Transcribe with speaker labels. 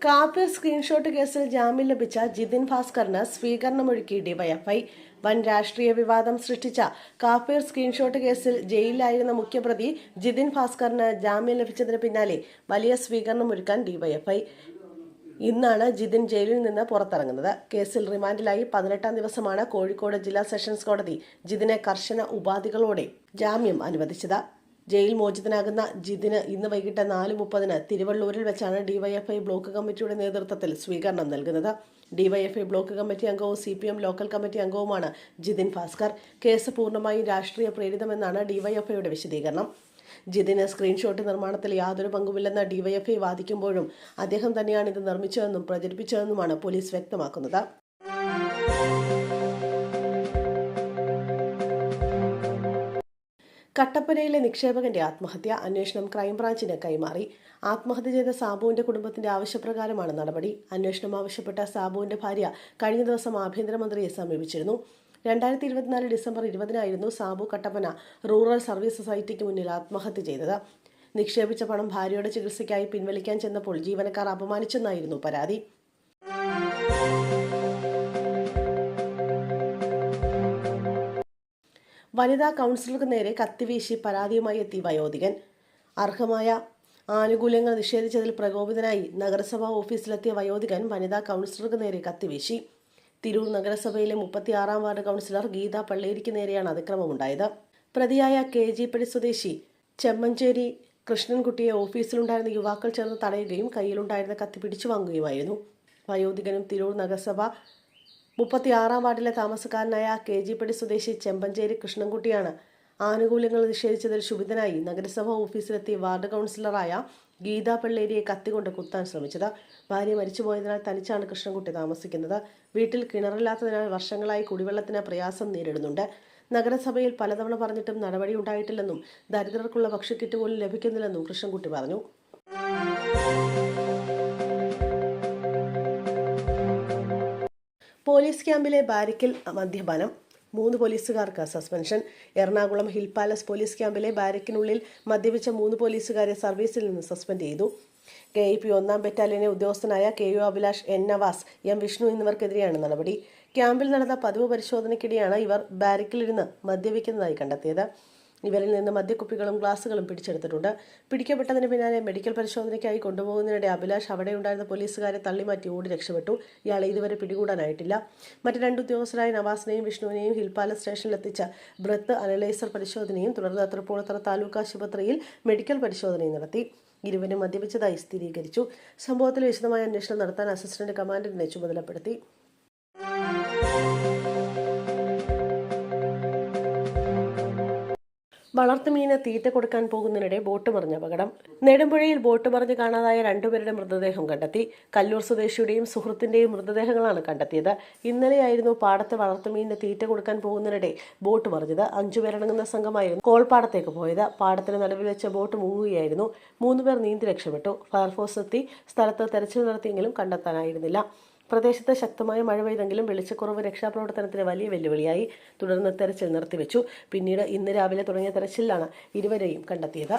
Speaker 1: കാപ്പീർ screenshot കേസിൽ ജാമ്യം ലഭിച്ച ജിതിൻ ഭാസ്കറിന് സ്വീകരണമൊരുക്കി ഡിവൈഎഫ്ഐ. വൻ രാഷ്ട്രീയ വിവാദം സൃഷ്ടിച്ച കാപ്പീർ സ്ക്രീൻഷോട്ട് കേസിൽ ജയിലിലായിരുന്ന മുഖ്യപ്രതി ജിതിൻ ഭാസ്കറിന് ജാമ്യം ലഭിച്ചതിന് പിന്നാലെ വലിയ സ്വീകരണമൊരുക്കാൻ ഡിവൈഎഫ്ഐ. ഇന്നാണ് ജിതിൻ ജയിലിൽ നിന്ന് പുറത്തിറങ്ങുന്നത്. കേസിൽ റിമാൻഡിലായി 18ാം ദിവസമാണ് കോഴിക്കോട് ജില്ലാ സെഷൻസ് കോടതി ജിതിനെ കർശന ഉപാധികളോടെ ജാമ്യം അനുവദിച്ചത്. ജയിൽ മോചിതനാകുന്ന ജിതിന് ഇന്ന് വൈകിട്ട് 4:30 തിരുവള്ളൂരിൽ വെച്ചാണ് ഡിവൈഎഫ്ഐ ബ്ലോക്ക് കമ്മിറ്റിയുടെ നേതൃത്വത്തിൽ സ്വീകരണം നൽകുന്നത്. ഡിവൈഎഫ്ഐ ബ്ലോക്ക് കമ്മിറ്റി അംഗവും CPM ലോക്കൽ കമ്മിറ്റി അംഗവുമാണ് ജിതിൻ ഭാസ്കർ. കേസ് പൂർണ്ണമായും രാഷ്ട്രീയ പ്രേരിതമെന്നാണ് ഡിവൈഎഫ്ഐയുടെ വിശദീകരണം. ജിതിന് സ്ക്രീൻഷോട്ട് നിർമ്മാണത്തിൽ യാതൊരു പങ്കുമില്ലെന്ന് ഡിവൈഎഫ്ഐ വാദിക്കുമ്പോഴും അദ്ദേഹം തന്നെയാണ് ഇത് നിർമ്മിച്ചതെന്നും പ്രചരിപ്പിച്ചതെന്നുമാണ് പോലീസ് വ്യക്തമാക്കുന്നത്. കട്ടപ്പനയിലെ നിക്ഷേപകന്റെ ആത്മഹത്യ അന്വേഷണം ക്രൈംബ്രാഞ്ചിന് കൈമാറി. ആത്മഹത്യ ചെയ്ത സാബുവിന്റെ കുടുംബത്തിന്റെ ആവശ്യപ്രകാരമാണ് നടപടി. അന്വേഷണം ആവശ്യപ്പെട്ട സാബുവിന്റെ ഭാര്യ കഴിഞ്ഞ ദിവസം ആഭ്യന്തരമന്ത്രിയെ സമീപിച്ചിരുന്നു. 2024 ഡിസംബർ 20-നായിരുന്നു സാബു കട്ടപ്പന റൂറൽ സർവീസ് സൊസൈറ്റിക്ക് മുന്നിൽ ആത്മഹത്യ ചെയ്തത്. നിക്ഷേപിച്ച പണം ഭാര്യയുടെ ചികിത്സയ്ക്കായി പിൻവലിക്കാൻ ചെന്നപ്പോൾ ജീവനക്കാർ അപമാനിച്ചെന്നായിരുന്നു പരാതി. വനിതാ കൗൺസിലർക്ക് നേരെ കത്തിവീശി പരാതിയുമായി എത്തി വയോധികൻ. അർഹമായ ആനുകൂല്യങ്ങൾ നിഷേധിച്ചതിൽ പ്രകോപിതനായി നഗരസഭാ ഓഫീസിലെത്തിയ വയോധികൻ വനിതാ കൗൺസിലർക്ക് നേരെ കത്തിവീശി. തിരൂർ നഗരസഭയിലെ 36-ാം വാർഡ് കൗൺസിലർ ഗീത പള്ളേരിക്ക് നേരെയാണ് അതിക്രമമുണ്ടായത്. പ്രതിയായ KG പടി സ്വദേശി ചെമ്മഞ്ചേരി കൃഷ്ണൻകുട്ടിയെ ഓഫീസിലുണ്ടായിരുന്ന യുവാക്കൾ ചേർന്ന് തടയുകയും കയ്യിലുണ്ടായിരുന്ന കത്തി പിടിച്ചു വാങ്ങുകയുമായിരുന്നു. വയോധികനും തിരൂർ നഗരസഭ 36-ാം വാർഡിലെ താമസക്കാരനായ KG പടി സ്വദേശി ചെമ്പഞ്ചേരി കൃഷ്ണൻകുട്ടിയാണ് ആനുകൂല്യങ്ങൾ നിഷേധിച്ചതിൽ ക്ഷുഭിതനായി നഗരസഭാ ഓഫീസിലെത്തി വാർഡ് കൗൺസിലറായ ഗീത പള്ളേരിയെ കത്തികൊണ്ട് കുത്താൻ ശ്രമിച്ചത്. ഭാര്യ മരിച്ചുപോയതിനാൽ തനിച്ചാണ് കൃഷ്ണൻകുട്ടി താമസിക്കുന്നത്. വീട്ടിൽ കിണറില്ലാത്തതിനാൽ വർഷങ്ങളായി കുടിവെള്ളത്തിന് പ്രയാസം നേരിടുന്നുണ്ട്. നഗരസഭയിൽ പലതവണ പറഞ്ഞിട്ടും നടപടി ഉണ്ടായിട്ടില്ലെന്നും ദരിദ്രർക്കുള്ള ഭക്ഷ്യക്കിറ്റ് പോലും ലഭിക്കുന്നില്ലെന്നും കൃഷ്ണൻകുട്ടി പറഞ്ഞു. പോലീസ് ക്യാമ്പിലെ ബാരിക്കിൽ മദ്യപാനം, 3 പോലീസുകാർക്ക് suspension. Ernakulam hill palace police ക്യാമ്പിലെ ബാരിക്കിനുള്ളിൽ മദ്യപിച്ച 3 പോലീസുകാരെ സർവീസിൽ നിന്ന് സസ്പെൻഡ് ചെയ്തു. KIP 1-ാം ബറ്റാലിയനെ ഉദ്യോഗസ്ഥനായ KU Abhilash, N Nawaz, M Vishnu എന്നിവർക്കെതിരെയാണ് നടപടി. ക്യാമ്പിൽ നടന്ന പതിവ് പരിശോധനയ്ക്കിടെയാണ് ഇവർ ബാരിക്കിലിരുന്ന് മദ്യപിക്കുന്നതായി കണ്ടെത്തിയത്. ഇവരിൽ നിന്ന് മദ്യക്കുപ്പികളും ഗ്ലാസുകളും പിടിച്ചെടുത്തിട്ടുണ്ട്. പിടിക്കപ്പെട്ടതിന് പിന്നാലെ മെഡിക്കൽ പരിശോധനയ്ക്കായി കൊണ്ടുപോകുന്നതിനിടെ അഭിലാഷ് അവിടെയുണ്ടായിരുന്ന പോലീസുകാരെ തള്ളിമാറ്റി ഓടി രക്ഷപ്പെട്ടു. ഇയാളെ ഇതുവരെ പിടികൂടാനായിട്ടില്ല. മറ്റ് 2 ഉദ്യോഗസ്ഥരായ നവാസിനെയും വിഷ്ണുവിനെയും ഹിൽ പാലസ് സ്റ്റേഷനിലെത്തിച്ച ബ്രത്ത് അനലൈസർ പരിശോധനയും തുടർന്ന് തൃപ്പൂണിത്തുറ താലൂക്ക് ആശുപത്രിയിൽ മെഡിക്കൽ പരിശോധനയും നടത്തി. ഇരുവരും മദ്യപിച്ചതായി സ്ഥിരീകരിച്ചു. സംഭവത്തിൽ വിശദമായ അന്വേഷണം നടത്താൻ അസിസ്റ്റന്റ് കമാൻഡന്റിനെ ചുമതലപ്പെടുത്തി. വളർത്തുമീന് തീറ്റ കൊടുക്കാൻ പോകുന്നതിനിടെ ബോട്ട് മറിഞ്ഞ അപകടം. നെടുമ്പുഴയിൽ ബോട്ട് മറിഞ്ഞ് കാണാതായ 2 പേരുടെ മൃതദേഹം കണ്ടെത്തി. കല്ലൂർ സ്വദേശിയുടെയും സുഹൃത്തിന്റെയും മൃതദേഹങ്ങളാണ് കണ്ടെത്തിയത്. ഇന്നലെയായിരുന്നു പാടത്തെ വളർത്തുമീനിന് തീറ്റ കൊടുക്കാൻ പോകുന്നതിനിടെ ബോട്ട് മറിഞ്ഞത്. 5 പേരടങ്ങുന്ന സംഘമായിരുന്നു കോൾപ്പാടത്തേക്ക് പോയത്. പാടത്തിന് നടുവിൽ വെച്ച ബോട്ട് മുങ്ങുകയായിരുന്നു. 3 പേർ നീന്തി രക്ഷപ്പെട്ടു. ഫയർഫോഴ്സ് എത്തി സ്ഥലത്ത് തെരച്ചിൽ നടത്തിയെങ്കിലും കണ്ടെത്താനായിരുന്നില്ല. പ്രദേശത്ത് ശക്തമായ മഴ പെയ്തെങ്കിലും വെളിച്ചക്കുറവ് രക്ഷാപ്രവർത്തനത്തിന് വലിയ വെല്ലുവിളിയായി. തുടർന്ന് തെരച്ചിൽ നിർത്തിവെച്ചു. പിന്നീട് ഇന്ന് രാവിലെ തുടങ്ങിയ തെരച്ചിലാണ് ഇരുവരെയും കണ്ടെത്തിയത്.